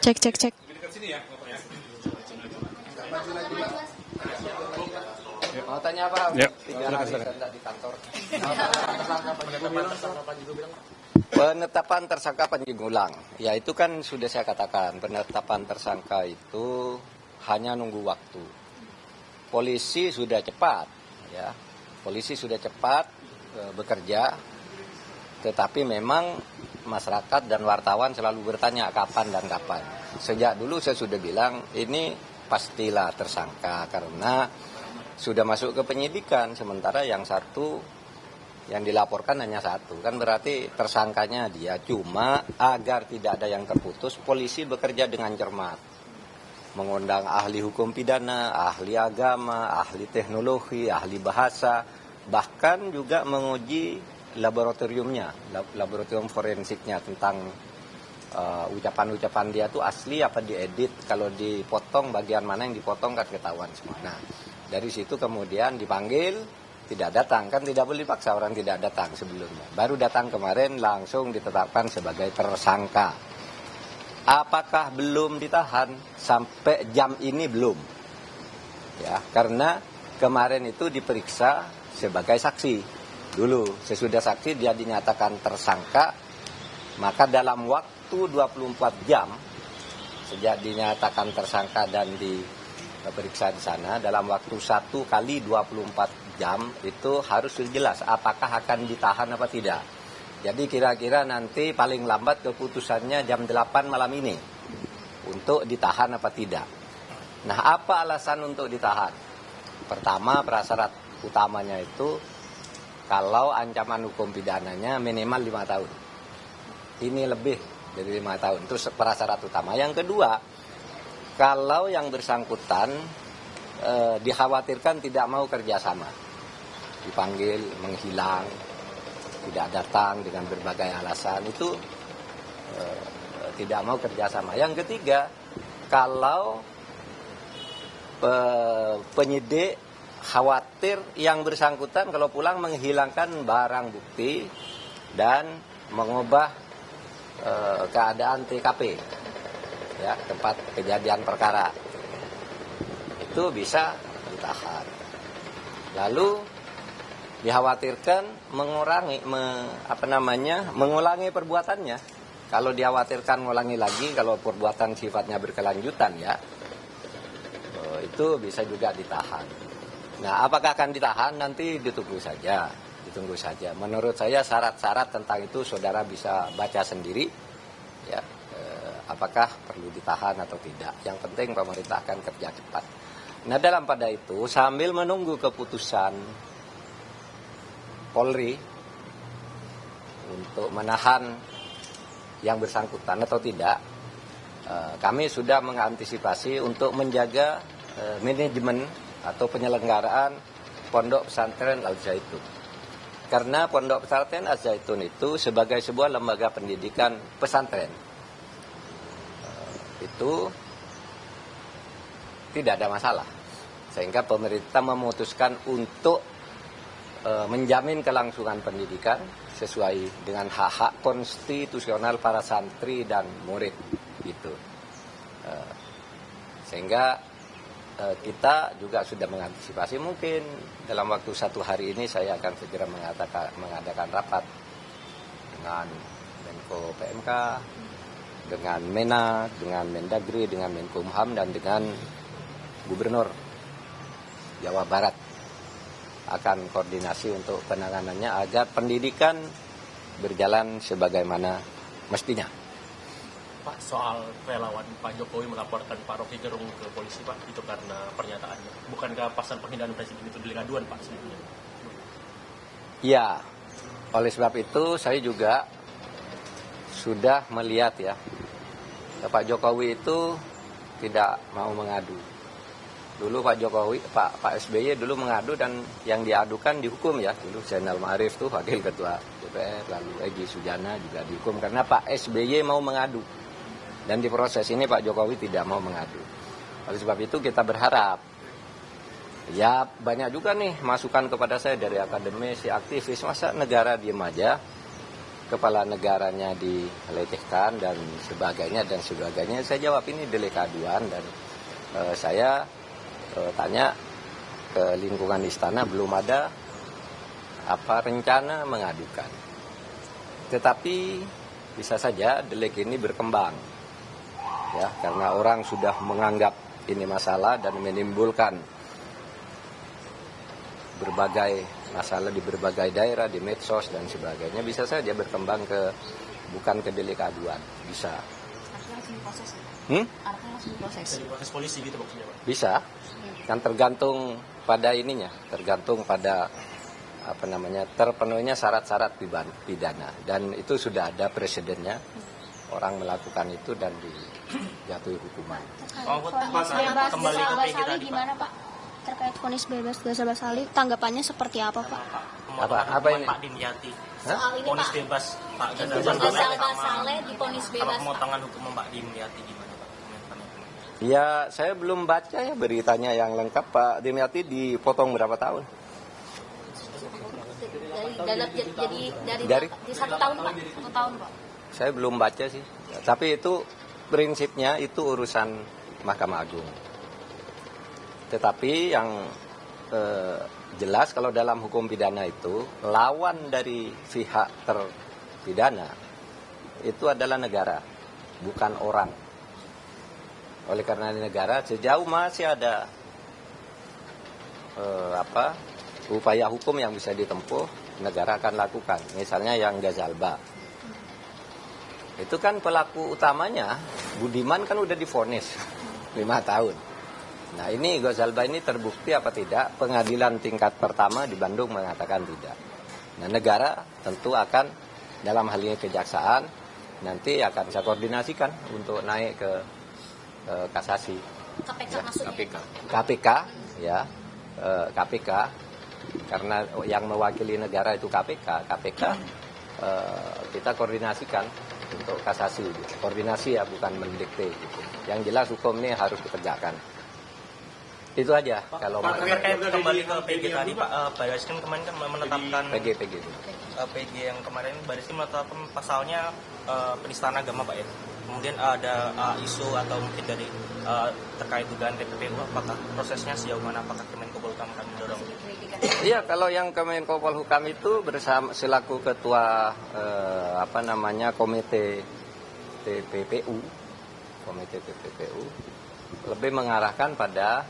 Cek, cek, cek. Mau tanya apa? Ya, 3 hari saya di kantor. Penetapan tersangka Panji Gumilang. Ya itu kan sudah saya katakan, penetapan tersangka itu hanya nunggu waktu. Polisi sudah cepat, ya. Polisi sudah cepat bekerja, tetapi memang masyarakat dan wartawan selalu bertanya kapan dan kapan. Sejak dulu saya sudah bilang ini pastilah tersangka karena sudah masuk ke penyidikan, sementara yang satu yang dilaporkan hanya satu, kan berarti tersangkanya dia. Cuma agar tidak ada yang terputus, polisi bekerja dengan cermat, mengundang ahli hukum pidana, ahli agama, ahli teknologi, ahli bahasa, bahkan juga menguji laboratoriumnya, laboratorium forensiknya tentang ucapan-ucapan dia itu asli apa diedit, kalau dipotong bagian mana yang dipotong kan ketahuan semua. Nah, dari situ kemudian dipanggil, tidak datang, kan tidak boleh dipaksa orang tidak datang sebelumnya. Baru datang kemarin langsung ditetapkan sebagai tersangka. Apakah belum ditahan? Sampai jam ini belum. Ya, karena kemarin itu diperiksa sebagai saksi. Dulu sesudah saksi dia dinyatakan tersangka, maka dalam waktu 24 jam sejak dinyatakan tersangka dan diperiksa di sana, dalam waktu 1 kali 24 jam itu harus jelas apakah akan ditahan apa tidak. Jadi kira-kira nanti paling lambat keputusannya jam 8 malam ini untuk ditahan apa tidak. Nah, apa alasan untuk ditahan? Pertama, prasyarat utamanya itu kalau ancaman hukum pidananya minimal 5 tahun. Ini lebih dari 5 tahun. Itu prasyarat utama. Yang kedua, kalau yang bersangkutan dikhawatirkan tidak mau kerjasama, dipanggil, menghilang, tidak datang dengan berbagai alasan, itu tidak mau kerjasama. Yang ketiga, kalau penyidik khawatir yang bersangkutan kalau pulang menghilangkan barang bukti dan mengubah keadaan TKP, ya, tempat kejadian perkara, itu bisa ditahan. Lalu dikhawatirkan mengulangi perbuatannya. Kalau dikhawatirkan mengulangi lagi, kalau perbuatan sifatnya berkelanjutan, ya, itu bisa juga ditahan. Nah, apakah akan ditahan? Nanti ditunggu saja. Menurut saya syarat-syarat tentang itu saudara bisa baca sendiri, ya, apakah perlu ditahan atau tidak. Yang penting pemerintah akan kerja cepat. Nah, dalam pada itu sambil menunggu keputusan Polri untuk menahan yang bersangkutan atau tidak, kami sudah mengantisipasi untuk menjaga manajemen atau penyelenggaraan Pondok Pesantren Al Zaitun. Karena Pondok Pesantren Al Zaitun itu sebagai sebuah lembaga pendidikan pesantren, itu tidak ada masalah. Sehingga pemerintah memutuskan untuk menjamin kelangsungan pendidikan sesuai dengan hak-hak konstitusional para santri dan murid, gitu. Sehingga kita juga sudah mengantisipasi, mungkin dalam waktu 1 hari ini saya akan segera mengadakan rapat dengan Menko PMK, dengan Mena, dengan Mendagri, dengan Menkumham, dan dengan Gubernur Jawa Barat. Akan koordinasi untuk penanganannya agar pendidikan berjalan sebagaimana mestinya. Pak, soal relawan Pak Jokowi melaporkan Pak Rocky Gerung ke polisi, Pak, itu karena pernyataannya. Bukankah pasal penghinaan presiden itu delik aduan, Pak, sebetulnya? Ya, oleh sebab itu saya juga sudah melihat, ya, Pak Jokowi itu tidak mau mengadu. Dulu Pak Jokowi, Pak SBY dulu mengadu dan yang diadukan dihukum, ya. Dulu Zainal Ma'arif tuh wakil ketua DPR, lalu Egy Sujana juga dihukum karena Pak SBY mau mengadu. Dan di proses ini Pak Jokowi tidak mau mengadu. Oleh sebab itu kita berharap, ya, banyak juga nih masukan kepada saya dari akademis, aktivis, masa negara diem aja kepala negaranya dilecehkan dan sebagainya. Saya jawab ini delik aduan dan saya tanya ke lingkungan istana, belum ada rencana mengadukan. Tetapi bisa saja delik ini berkembang, ya, karena orang sudah menganggap ini masalah dan menimbulkan berbagai masalah di berbagai daerah, di medsos dan sebagainya. Bisa saja berkembang bukan ke delik aduan, bisa. Artinya langsung diproses. Artinya langsung diproses. Dari proses polisi gitu maksudnya, Pak? Bisa, kan tergantung pada ininya, tergantung pada terpenuhinya syarat-syarat pidana, dan itu sudah ada presidennya, orang melakukan itu dan dijatuhi hukuman. Vonis bebas kembali ke Ghazal PG Bassali tadi, gimana Pak? Terkait vonis bebas Ghazal Bassali, tanggapannya seperti apa Pak? Apa ini? Pak Dimyati. Soal ini Vonis Pak, bebas Pak Ghazal Ghazal Bassali divonis sama bebas Pak. pemotongan hukum Pak Dimyati gimana Pak? Komentarnya. Ya, saya belum baca ya beritanya yang lengkap. Pak Dimyati dipotong berapa tahun? Dari 1 tahun Pak, 1 tahun Pak. Saya belum baca sih. Tapi itu prinsipnya itu urusan Mahkamah Agung. Tetapi yang jelas kalau dalam hukum pidana itu lawan dari pihak terpidana itu adalah negara, bukan orang. Oleh karena negara, sejauh masih ada upaya hukum yang bisa ditempuh, negara akan lakukan. Misalnya yang Ghazalba, itu kan pelaku utamanya Budiman kan udah divonis 5 tahun. Nah ini Ghazalba ini terbukti apa tidak? Pengadilan tingkat pertama di Bandung mengatakan tidak. Nah negara tentu akan dalam hal ini kejaksaan nanti akan saya koordinasikan untuk naik ke kasasi. KPK Ya, maksudnya. KPK ya, KPK karena yang mewakili negara itu KPK. Kita koordinasikan untuk kasasi, koordinasi ya, bukan mendikte gitu. Yang jelas hukum ini harus ditegakkan. Itu aja. Kalau terkait kembali ke PG tadi Pak, Bariskim kemarin kan menetapkan PG yang kemarin Bariskim menetapkan pasalnya penistaan agama Pak ya. Kemudian ada isu atau mungkin dari terkait dugaan TPPU, apakah prosesnya sejauh mana, apakah Kemenko Polhukam akan mendorong? Iya, kalau yang Kemenko Polhukam itu bersama selaku ketua komite TPPU lebih mengarahkan pada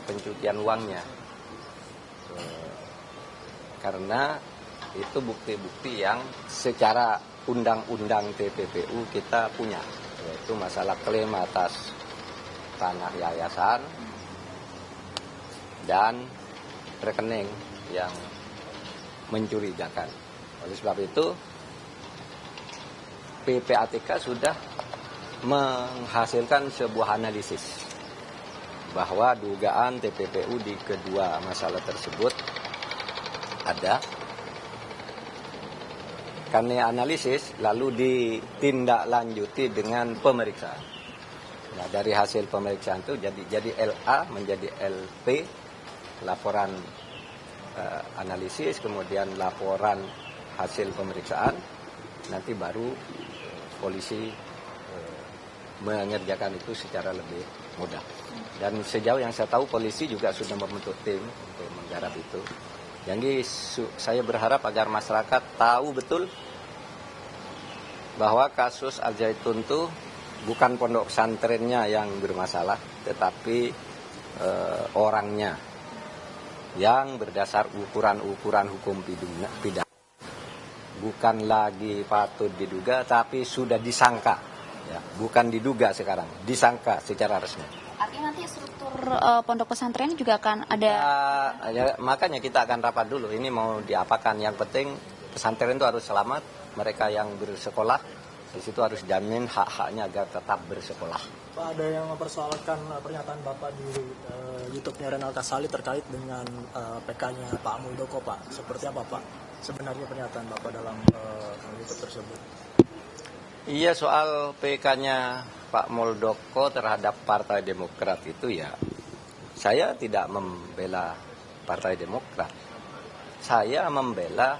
pencucian uangnya, karena itu bukti-bukti yang secara undang-undang TPPU kita punya, yaitu masalah klaim atas tanah yayasan dan rekening yang mencurigakan. Oleh sebab itu PPATK sudah menghasilkan sebuah analisis bahwa dugaan TPPU di kedua masalah tersebut ada. Karena analisis lalu ditindaklanjuti dengan pemeriksaan. Nah, dari hasil pemeriksaan itu jadi LA menjadi LP, laporan analisis, kemudian laporan hasil pemeriksaan, nanti baru polisi mengerjakan itu secara lebih mudah. Dan sejauh yang saya tahu polisi juga sudah membentuk tim untuk menggarap itu. Jadi saya berharap agar masyarakat tahu betul bahwa kasus Al Zaitun itu bukan pondok pesantrennya yang bermasalah, tetapi orangnya yang berdasar ukuran-ukuran hukum pidana. Bukan lagi patut diduga, tapi sudah disangka. Ya, bukan diduga sekarang, disangka secara resmi. Artinya nanti struktur pondok pesantren juga akan ada. Ya, makanya kita akan rapat dulu. Ini mau diapakan? Yang penting pesantren itu harus selamat. Mereka yang bersekolah di situ harus jamin hak-haknya agar tetap bersekolah. Pak, ada yang mempersoalkan pernyataan Bapak di YouTube-nya Renal Kasali terkait dengan PK-nya Pak Muldoko, Pak. Seperti apa, Pak? Sebenarnya pernyataan Bapak dalam YouTube tersebut. Iya, soal PK-nya Pak Muldoko terhadap Partai Demokrat itu ya, saya tidak membela Partai Demokrat. Saya membela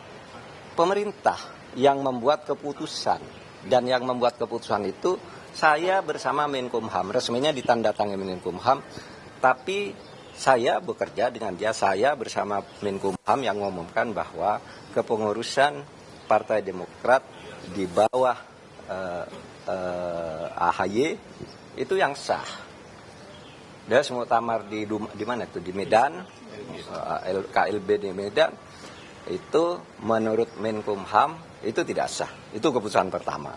pemerintah yang membuat keputusan. Dan yang membuat keputusan itu saya bersama Menkumham, resminya ditandatangani Menkumham, tapi saya bekerja dengan dia, saya bersama Menkumham yang mengumumkan bahwa kepengurusan Partai Demokrat di bawah AHY itu yang sah. Dia muktamar di mana itu, di Medan, KLB di Medan, itu menurut Menkumham itu tidak sah. Itu keputusan pertama.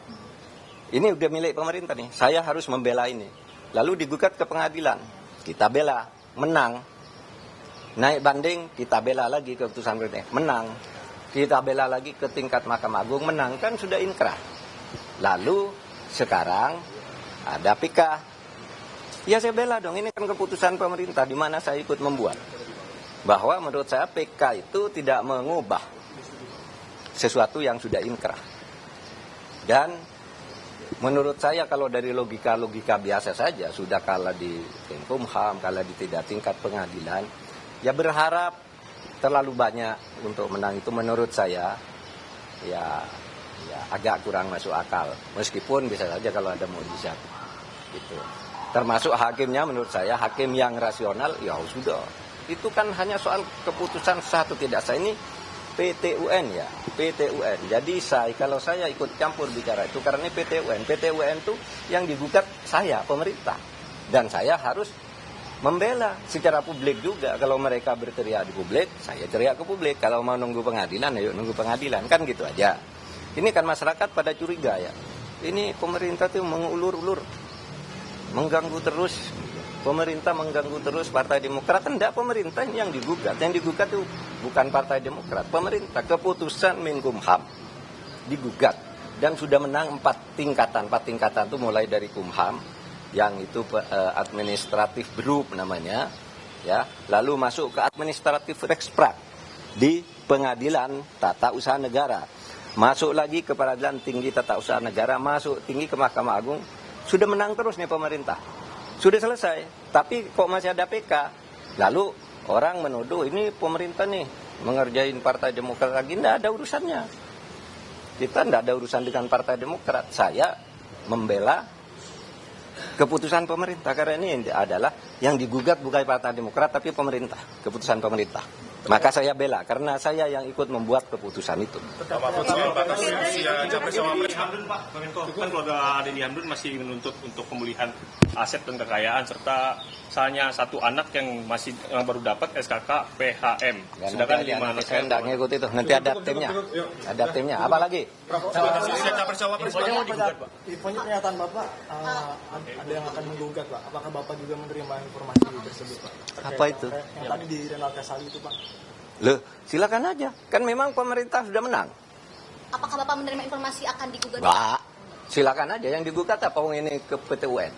Ini udah milik pemerintah nih, saya harus membela ini. Lalu digugat ke pengadilan, kita bela, menang. Naik banding, kita bela lagi keputusan pemerintah, menang. Kita bela lagi ke tingkat Mahkamah Agung, menang, kan sudah inkrah. Lalu sekarang ada PK. Ya saya bela dong, ini kan keputusan pemerintah di mana saya ikut membuat. Bahwa menurut saya PK itu tidak mengubah sesuatu yang sudah inkrah. Dan menurut saya kalau dari logika-logika biasa saja, sudah kalah di Menkumham, kalah di tingkat pengadilan, ya berharap terlalu banyak untuk menang itu menurut saya ya agak kurang masuk akal. Meskipun bisa saja kalau ada mukjizat gitu. Termasuk hakimnya menurut saya hakim yang rasional, ya sudah. Itu kan hanya soal keputusan sah atau tidak sah. Ini PT-UN ya, PT-UN. Jadi kalau saya ikut campur bicara itu karena ini PT-UN. PT-UN itu yang digugat saya, pemerintah. Dan saya harus membela secara publik juga. Kalau mereka berteriak di publik, saya teriak ke publik. Kalau mau nunggu pengadilan, ayo nunggu pengadilan. Kan gitu aja. Ini kan masyarakat pada curiga ya. Ini pemerintah tuh mengulur-ulur, mengganggu terus. Pemerintah mengganggu terus Partai Demokrat. Tidak, pemerintah yang digugat. Yang digugat itu bukan Partai Demokrat. Pemerintah, keputusan Menkumham digugat. Dan sudah menang 4 tingkatan. 4 tingkatan itu mulai dari Kumham, yang itu administratif group namanya. Ya, lalu masuk ke administratif Reksprak di Pengadilan Tata Usaha Negara. Masuk lagi ke Peradilan Tinggi Tata Usaha Negara. Masuk tinggi ke Mahkamah Agung. Sudah menang terus nih pemerintah. Sudah selesai, tapi kok masih ada PK. Lalu orang menuduh ini pemerintah nih mengerjain Partai Demokrat lagi. Tidak ada urusannya. Kita tidak ada urusan dengan Partai Demokrat. Saya membela keputusan pemerintah. Karena ini adalah yang digugat bukan Partai Demokrat tapi pemerintah. Keputusan pemerintah. Maka saya bela, karena saya yang ikut membuat keputusan itu. Pak Mahfud, soal batas usia capres cawapres, Pak Menko, kan keluarga Denny Hamdun masih menuntut untuk pemulihan aset dan kekayaan serta misalnya 1 anak yang baru dapat SKK PHM. Ya, sedangkan 5 anak saya tidak ngikut itu. Nanti ada timnya. Ada timnya. Apa lagi? Batas usia capres cawapres mau digugat, Pak. Infonya pernyataan Bapak ada yang akan menggugat, Pak. Apakah Bapak juga menerima informasi tersebut, Pak? Apa itu? Yang tadi di Renal Kasali itu, Pak. Loh, silakan aja. Kan memang pemerintah sudah menang. Apakah Bapak menerima informasi akan digugat? Enggak. Silakan aja. Yang digugat apa? Ini ke PT-UN.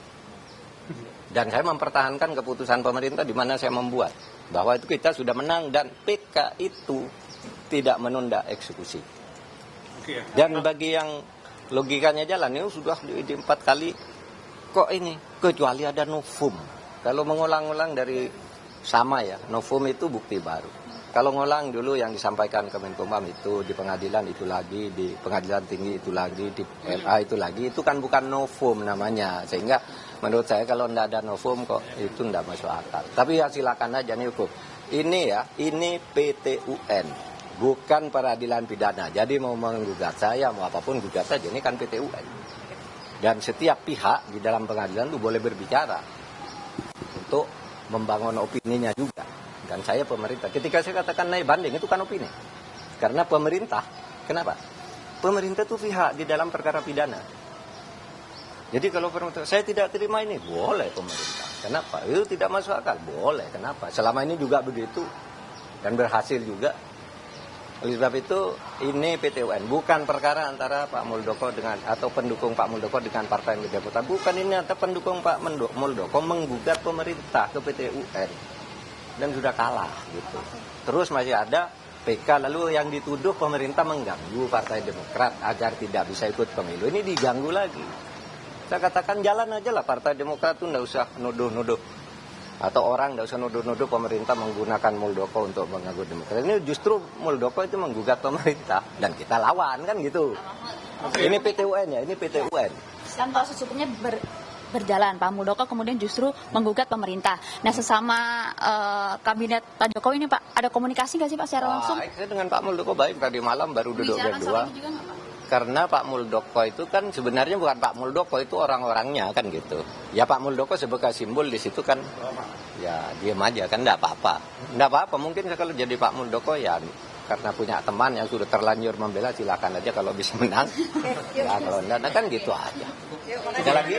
Dan saya mempertahankan keputusan pemerintah di mana saya membuat bahwa itu kita sudah menang dan PK itu tidak menunda eksekusi. Dan bagi yang logikanya jalan, ini sudah di 4 kali kok ini kecuali ada novum. Kalau mengulang-ulang dari sama ya, novum itu bukti baru. Kalau ngulang dulu yang disampaikan ke Menkumham itu di pengadilan itu lagi, di pengadilan tinggi itu lagi, di MA itu lagi, itu kan bukan novum namanya. Sehingga menurut saya kalau tidak ada novum kok itu tidak masuk akal. Tapi ya silakan aja nih hukum. Ini ya, ini PT-UN, bukan peradilan pidana. Jadi mau menggugat saya, mau apapun gugat saja, ini kan PT-UN. Dan setiap pihak di dalam pengadilan itu boleh berbicara untuk membangun opininya juga. Dan saya pemerintah. Ketika saya katakan naik banding itu kan opini. Karena pemerintah, kenapa? Pemerintah itu pihak di dalam perkara pidana. Jadi kalau pemerintah, saya tidak terima ini, boleh pemerintah. Kenapa? Itu tidak masuk akal, boleh. Kenapa? Selama ini juga begitu dan berhasil juga. Oleh sebab itu ini PT-UN, bukan perkara antara Pak Muldoko dengan atau pendukung Pak Muldoko dengan Partai Demokrat. Bukan, ini antara pendukung Pak Muldoko menggugat pemerintah ke PT-UN. Dan sudah kalah gitu. Terus masih ada PK, lalu yang dituduh pemerintah mengganggu Partai Demokrat agar tidak bisa ikut pemilu. Ini diganggu lagi. Saya katakan jalan aja lah Partai Demokrat itu tidak usah nuduh-nuduh Atau orang tidak usah nuduh-nuduh pemerintah menggunakan Muldoko untuk mengganggu demokrasi. Ini justru Muldoko itu menggugat pemerintah dan kita lawan kan gitu. Ini PT UN ya, ini PT UN. Kan proses hukumnya berjalan, Pak Muldoko kemudian justru menggugat pemerintah. Nah, sesama kabinet Pak Jokowi ini, Pak, ada komunikasi nggak sih, Pak, secara langsung? Saya dengan Pak Muldoko baik, tadi malam baru duduk berdua. Karena Pak Muldoko itu kan sebenarnya bukan Pak Muldoko, itu orang-orangnya kan gitu. Ya Pak Muldoko sebagai simbol di situ kan, ya diam aja kan, enggak apa-apa. Enggak apa-apa, mungkin kalau jadi Pak Muldoko ya karena punya teman yang sudah terlanjur membela, silakan aja kalau bisa menang. Ya kalau enggak, kan gitu aja. Ada lagi?